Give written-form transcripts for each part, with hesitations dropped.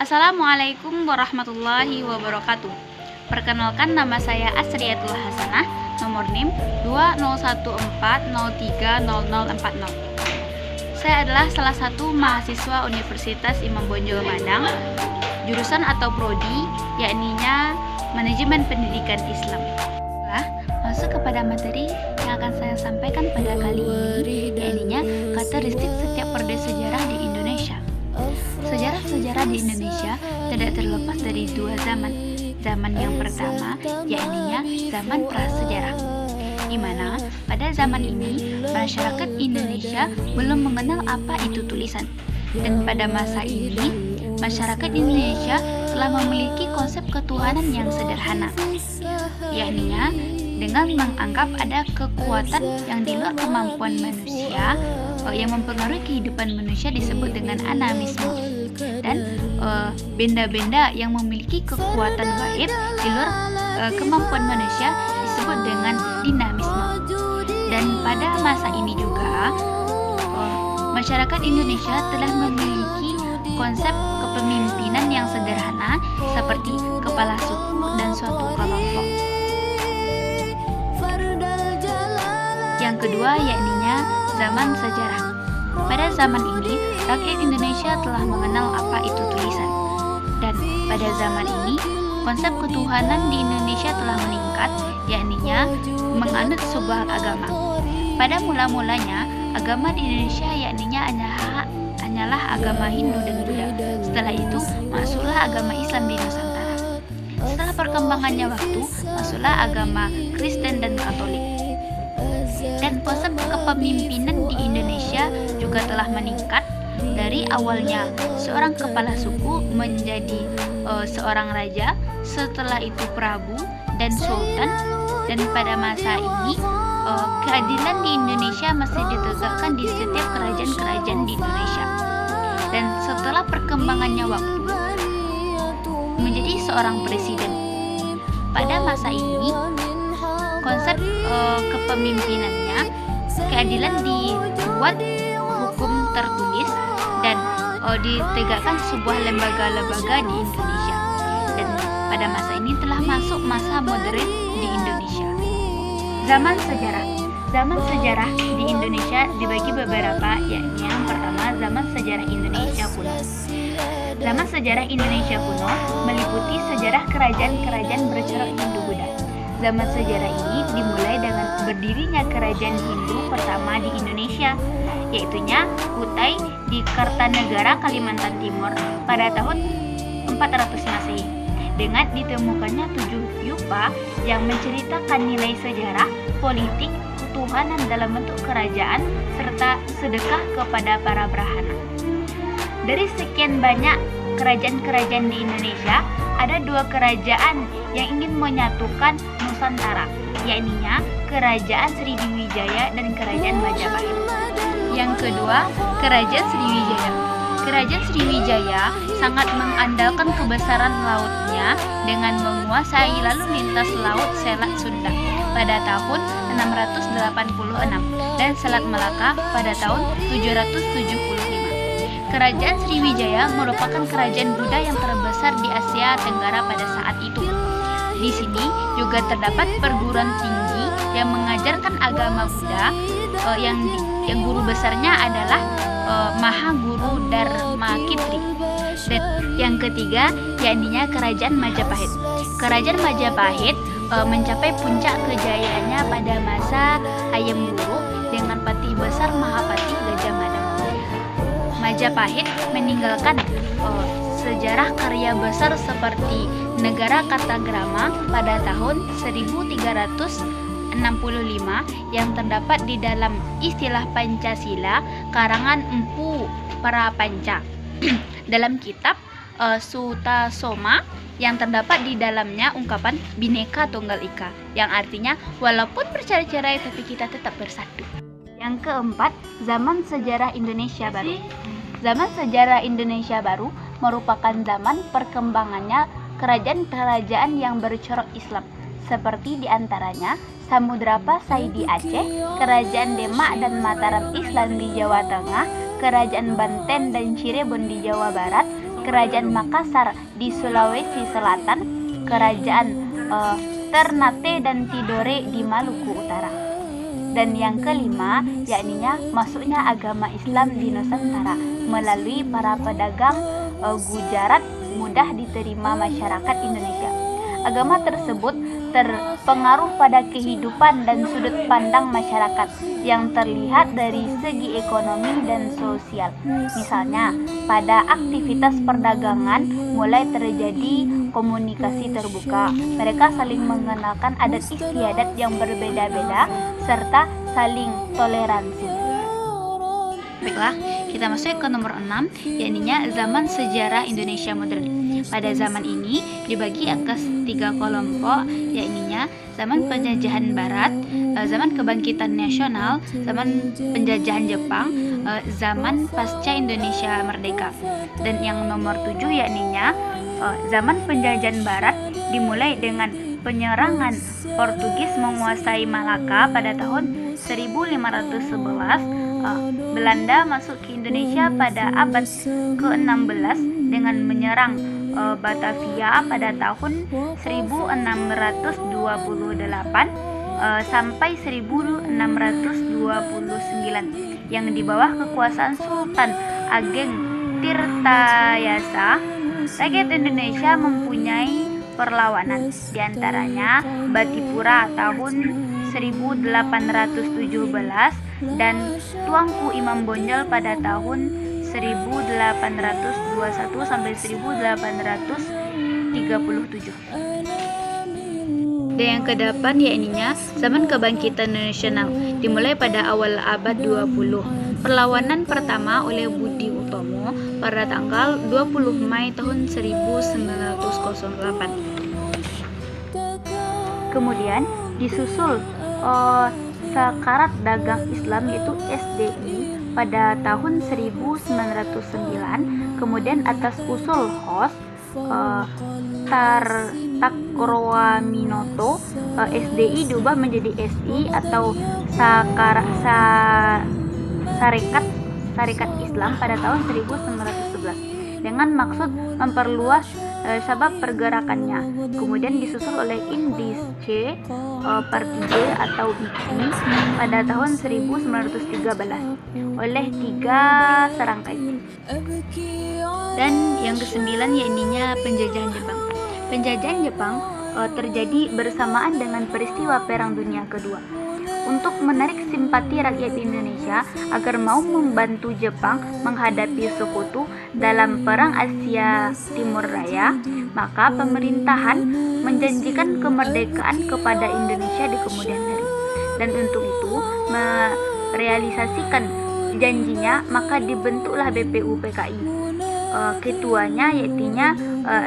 Assalamualaikum warahmatullahi wabarakatuh. Perkenalkan, nama saya Asriatul Hasanah, nomor NIM 20140300040. Saya adalah salah satu mahasiswa Universitas Imam Bonjol Madang, jurusan atau prodi yakninya Manajemen Pendidikan Islam. Masuk kepada materi yang akan saya sampaikan pada kali ini, yakninya karakteristik setiap periode sejarah di Indonesia. Sejarah-sejarah di Indonesia tidak terlepas dari dua zaman. Zaman yang pertama yakninya zaman prasejarah, di mana pada zaman ini masyarakat Indonesia belum mengenal apa itu tulisan. Dan pada masa ini masyarakat Indonesia telah memiliki konsep ketuhanan yang sederhana, yakninya dengan menganggap ada kekuatan yang di luar kemampuan manusia yang mempengaruhi kehidupan manusia disebut dengan animisme, dan benda-benda yang memiliki kekuatan gaib di luar kemampuan manusia disebut dengan dinamisme. Dan pada masa ini juga masyarakat Indonesia telah memiliki konsep kepemimpinan yang sederhana seperti kepala suku dan suatu kelompok. Yang kedua yakninya zaman sejarah. Pada zaman ini rakyat Indonesia telah mengenal apa itu tulisan, dan pada zaman ini konsep ketuhanan di Indonesia telah meningkat, yakninya menganut sebuah agama. Pada mula-mulanya agama di Indonesia yakninya hanyalah agama Hindu dan Buddha. Setelah itu masuklah agama Islam di Nusantara. Setelah perkembangannya waktu, masuklah agama Kristen dan Katolik. Dan konsep kepemimpinan di Indonesia juga telah meningkat dari awalnya seorang kepala suku menjadi seorang raja, setelah itu prabu dan sultan. Dan pada masa ini keadilan di Indonesia masih ditegakkan di setiap kerajaan-kerajaan di Indonesia. Dan setelah perkembangannya waktu menjadi seorang presiden. Pada masa ini konsep kepemimpinannya, keadilan dibuat hukum tertulis dan ditegakkan sebuah lembaga-lembaga di Indonesia. Dan pada masa ini telah masuk masa modern di Indonesia. Zaman sejarah. Zaman sejarah di Indonesia dibagi beberapa, yakni yang pertama zaman sejarah Indonesia kuno. Zaman sejarah Indonesia kuno meliputi sejarah kerajaan-kerajaan bercorak Hindu-Buddha. Zaman sejarah ini dimulai dengan berdirinya kerajaan Hindu pertama di Indonesia, yaitunya Kutai di Kartanegara, Kalimantan Timur pada tahun 400 Masehi, dengan ditemukannya 7 yupa yang menceritakan nilai sejarah, politik, ketuhanan dalam bentuk kerajaan, serta sedekah kepada para brahmana. Dari sekian banyak kerajaan-kerajaan di Indonesia, ada 2 kerajaan yang ingin menyatukan Nusantara, yakninya Kerajaan Sriwijaya dan Kerajaan Majapahit. Yang kedua, Kerajaan Sriwijaya. Kerajaan Sriwijaya sangat mengandalkan kebesaran lautnya dengan menguasai lalu lintas laut Selat Sunda pada tahun 686 dan Selat Melaka pada tahun 775. Kerajaan Sriwijaya merupakan kerajaan Buddha yang terbesar di Asia Tenggara pada saat itu. Di sini juga terdapat perguruan tinggi yang mengajarkan agama Buddha, yang guru besarnya adalah Mahaguru Dharma Kitri. Dan yang ketiga yakninya Kerajaan Majapahit. Kerajaan Majapahit mencapai puncak kejayaannya pada masa Hayam Wuruk dengan patih besar Mahapatih Gajah Mada. Majapahit meninggalkan sejarah karya besar seperti Negara Kartagrama pada tahun 1365 yang terdapat di dalam istilah Pancasila karangan Empu Prapanca. Dalam kitab Sutasoma yang terdapat di dalamnya ungkapan Bhinneka Tunggal Ika, yang artinya walaupun bercerai-cerai tapi kita tetap bersatu. Yang keempat, zaman sejarah Indonesia baru. Zaman sejarah Indonesia baru merupakan zaman perkembangannya kerajaan-kerajaan yang bercorak Islam, seperti diantaranya Samudra Pasai di Aceh, Kerajaan Demak dan Mataram Islam di Jawa Tengah, Kerajaan Banten dan Cirebon di Jawa Barat, Kerajaan Makassar di Sulawesi Selatan, Kerajaan Ternate dan Tidore di Maluku Utara. Dan yang kelima, yakninya masuknya agama Islam di Nusantara melalui para pedagang Gujarat mudah diterima masyarakat Indonesia. Agama tersebut terpengaruh pada kehidupan dan sudut pandang masyarakat yang terlihat dari segi ekonomi dan sosial. Misalnya, pada aktivitas perdagangan mulai terjadi komunikasi terbuka. Mereka saling mengenalkan adat istiadat yang berbeda-beda serta saling toleransi. Baiklah, kita masuk ke nomor 6, yakninya zaman sejarah Indonesia modern. Pada zaman ini dibagi atas 3 kelompok, yakninya zaman penjajahan Barat, zaman kebangkitan nasional, zaman penjajahan Jepang, zaman pasca Indonesia merdeka. Dan yang nomor 7 yakninya zaman penjajahan Barat dimulai dengan penyerangan Portugis menguasai Malaka pada tahun 1511. Belanda masuk ke Indonesia pada abad ke-16 dengan menyerang Batavia pada tahun 1628 sampai 1629 yang di bawah kekuasaan Sultan Ageng Tirtayasa. Rakyat Indonesia mempunyai perlawanan, diantaranya Batipura tahun 1817 dan Tuanku Imam Bonjol pada tahun 1821 sampai 1837. Dan yang ke-8 yakninya zaman kebangkitan nasional dimulai pada awal abad 20. Perlawanan pertama oleh Budi Utomo pada tanggal 20 Mei tahun 1908. Kemudian disusul Sekarat Dagang Islam yaitu SDI pada tahun 1909. Kemudian atas usul Hos Takroaminoto, SDI diubah menjadi SI atau Sarekat Islam pada tahun 1911 dengan maksud memperluas sabab pergerakannya. Kemudian disusul oleh Indische Partije atau IPI pada tahun 1913 oleh 3 serangkai. Dan yang ke-9 yakninya penjajahan Jepang. Penjajahan Jepang terjadi bersamaan dengan peristiwa Perang Dunia Kedua. Untuk menarik simpati rakyat Indonesia agar mau membantu Jepang menghadapi sekutu dalam Perang Asia Timur Raya, maka pemerintahan menjanjikan kemerdekaan kepada Indonesia di kemudian hari. Dan untuk itu merealisasikan janjinya, maka dibentuklah BPUPKI. Ketuanya yaktinya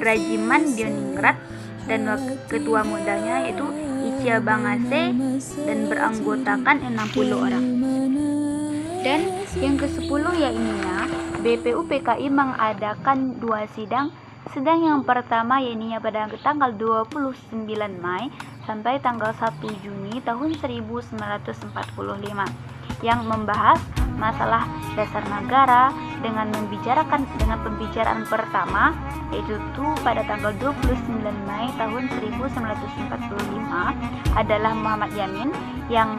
Rajiman Dioningrat dan ketua mudanya yaitu Ichia Bangase dan beranggotakan 60 orang. Dan yang ke-10 yakninya BPUPKI mengadakan 2 sidang. Sidang yang pertama yakninya pada tanggal 29 Mei sampai tanggal 1 Juni tahun 1945 yang membahas masalah dasar negara dengan pembicaraan pertama yaitu pada tanggal 29 Mei tahun 1945 adalah Muhammad Yamin yang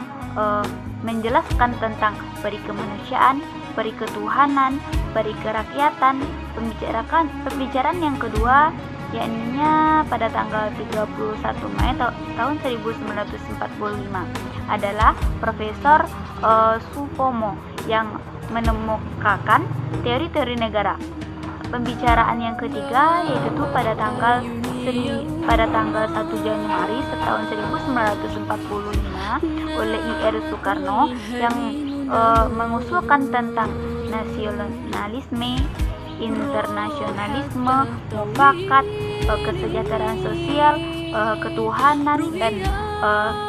menjelaskan tentang peri kemanusiaan, peri ketuhanan, peri kerakyatan. Pembicaraan yang kedua yakninya pada tanggal 31 Mei tahun 1945 adalah Profesor Supomo yang menemukan teori-teori negara. Pembicaraan yang ketiga yaitu pada tanggal 1 Januari tahun 1945 oleh IR Soekarno yang mengusulkan tentang nasionalisme, internasionalisme, mufakat, kesejahteraan sosial, ketuhanan dan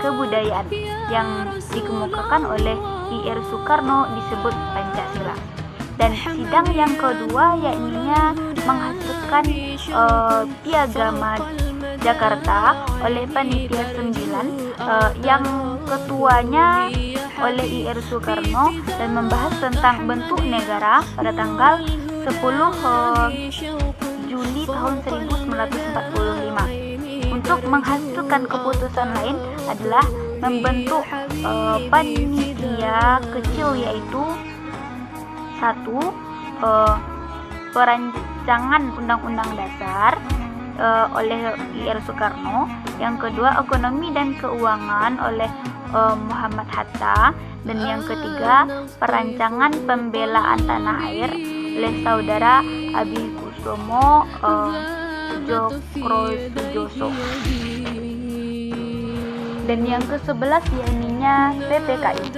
kebudayaan yang dikemukakan oleh IR Soekarno disebut Pancasila. Dan sidang yang kedua yakninya menghasilkan Piagama Jakarta oleh Panitia 9 yang ketuanya oleh IR Soekarno dan membahas tentang bentuk negara pada tanggal 10 Juli tahun 1945. Untuk menghasilkan keputusan lain adalah membentuk panitia kecil, yaitu satu, perancangan Undang-Undang Dasar oleh IR Soekarno, yang kedua ekonomi dan keuangan oleh Muhammad Hatta, dan yang ketiga perancangan pembelaan tanah air oleh saudara Abi Kusumo Djokrosujoso. Dan yang ke-11 yakninya PPKI.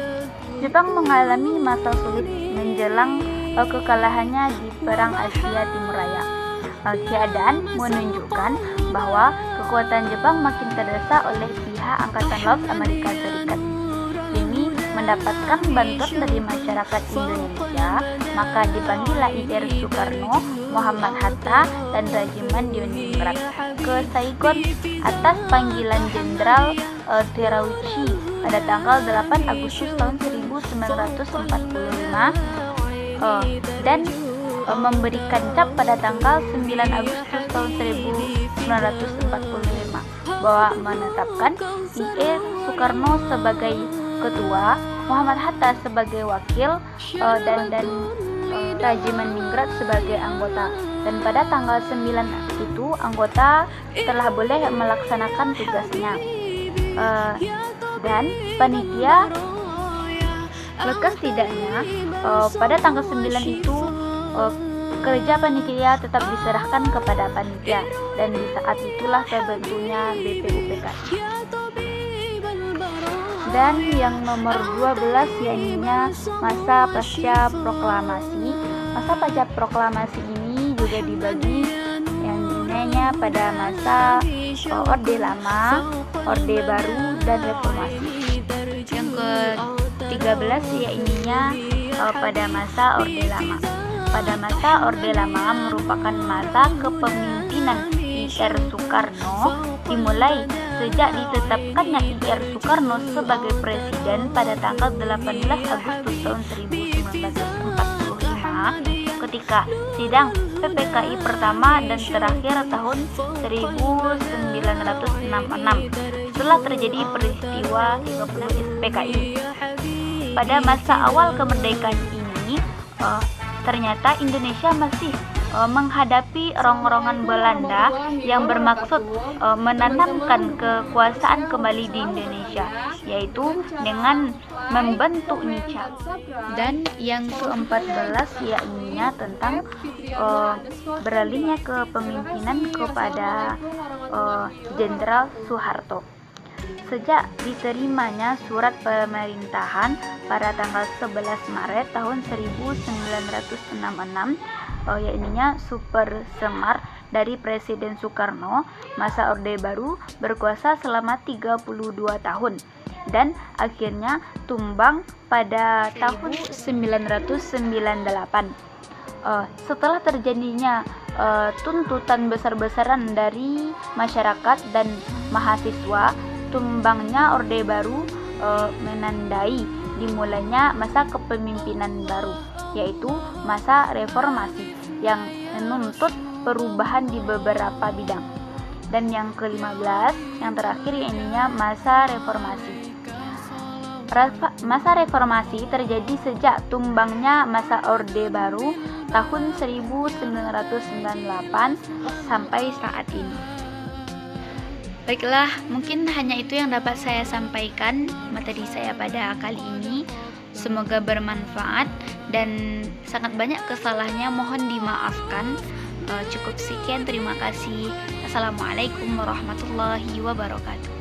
Jepang mengalami masa sulit menjelang kekalahannya di Perang Asia Timur Raya. Keadaan menunjukkan bahwa kekuatan Jepang makin terdesak oleh pihak Angkatan Laut Amerika Serikat. Demi mendapatkan bantuan dari masyarakat Indonesia, maka dipanggillah IR Soekarno, Muhammad Hatta, dan Regimen Leningrad ke Saigon atas panggilan Jenderal Terauchi pada tanggal 8 Agustus tahun 1945 dan memberikan cap pada tanggal 9 Agustus tahun 1945 bahwa menetapkan IR Soekarno sebagai ketua, Muhammad Hatta sebagai wakil, dan Regimen Leningrad sebagai anggota. Dan pada tanggal 9 itu anggota telah boleh melaksanakan tugasnya. Dan panitia lekas tidaknya pada tanggal 9 itu kerja panitia tetap diserahkan kepada panitia, dan di saat itulah terbentuknya BPUPKI. Dan yang nomor 12 yakninya masa pasca proklamasi. Masa pasca proklamasi ini juga dibagi yang dinamanya pada masa Orde Lama, Orde Baru, dan Reformasi. Yang ke-13 yakninya pada masa Orde Lama. Pada masa Orde Lama merupakan masa kepemimpinan IR Soekarno, dimulai sejak ditetapkannya IR Soekarno sebagai presiden pada tanggal 18 Agustus tahun 1945 ketika sidang PPKI pertama dan terakhir tahun 1966 setelah terjadi peristiwa 30 PKI. Pada masa awal kemerdekaan ini ternyata Indonesia masih menghadapi rongrongan Belanda yang bermaksud menanamkan kekuasaan kembali di Indonesia, yaitu dengan membentuk NICA. Dan yang ke-14 yakninya tentang beralihnya kepemimpinan kepada Jenderal Soeharto. Sejak diterimanya surat pemerintahan pada tanggal 11 Maret tahun 1966, yakninya Super Semar dari Presiden Soekarno, masa Orde Baru berkuasa selama 32 tahun dan akhirnya tumbang pada tahun 1998. Setelah terjadinya tuntutan besar-besaran dari masyarakat dan mahasiswa, tumbangnya Orde Baru menandai dimulainya masa kepemimpinan baru, yaitu masa reformasi yang menuntut perubahan di beberapa bidang. Dan yang ke-15 yang terakhir yakninya masa reformasi. Masa reformasi terjadi sejak tumbangnya masa Orde Baru tahun 1998 sampai saat ini. Baiklah, mungkin hanya itu yang dapat saya sampaikan materi saya pada kali ini. Semoga bermanfaat dan sangat banyak kesalahannya mohon dimaafkan. Cukup sekian, terima kasih. Assalamualaikum warahmatullahi wabarakatuh.